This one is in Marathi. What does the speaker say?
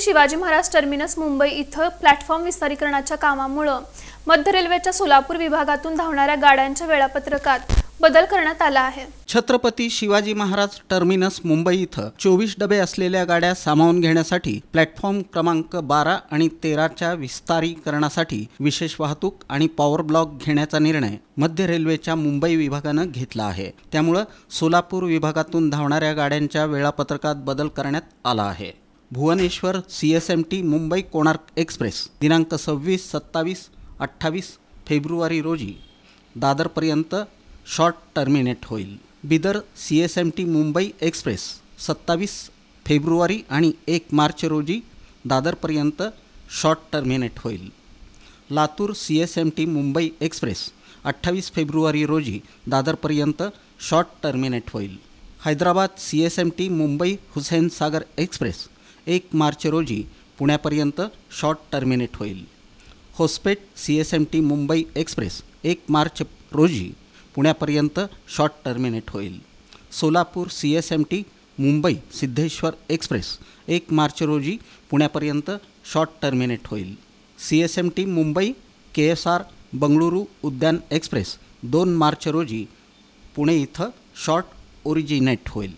शिवाजी महाराज टर्मिनस मुंबई इथं प्लॅटफॉर्म विस्तारीकरणाच्या कामामुळे मध्य रेल्वेच्या सोलापूर विभागातून धावणाऱ्या गाड्यांच्या वेळापत्रकात बदल करण्यात आला आहे। छत्रपती शिवाजी महाराज टर्मिनस मुंबई इथं 24 डबे असलेल्या गाड्या सामावून घेण्यासाठी प्लॅटफॉर्म क्रमांक 12 आणि 13च्या विस्तारीकरणासाठी विशेष वाहतूक आणि पॉवर ब्लॉक घेण्याचा निर्णय मध्य रेल्वेच्या मुंबई विभागानं घेतला आहे। त्यामुळे सोलापूर विभागातून धावणाऱ्या गाड्यांच्या वेळापत्रकात बदल करण्यात आला आहे। भुवनेश्वर CSMT मुंबई कोणार्क एक्सप्रेस दिनांक 26, 27, 28 फेब्रुवारी रोजी दादरपर्यंत शॉर्ट टर्मिनेट होईल। Bidar CSMT Mumbai express 27 February आणि 1 मार्च रोजी दादरपर्यंत शॉर्ट टर्मिनेट होईल। Latur CSMT Mumbai express 28 February रोजी दादरपर्यंत शॉर्ट टर्मिनेट होईल। हैदराबाद CSMT मुंबई हुसेन सागर एक्सप्रेस 1 मार्च रोजी पुण्यापर्यंत शॉर्ट टर्मिनेट होईल। होस्पेट CSMT मुंबई एक्सप्रेस 1 मार्च रोजी पुण्यापर्यंत शॉर्ट टर्मिनेट होईल। सोलापूर CSMT मुंबई सिद्धेश्वर एक्सप्रेस 1 मार्च रोजी पुण्यापर्यंत शॉर्ट टर्मिनेट होईल। CSMT मुंबई KSR बंगळुरू उद्यान एक्सप्रेस 2 मार्च रोजी पुणे इथं शॉर्ट ओरिजिनेट होईल।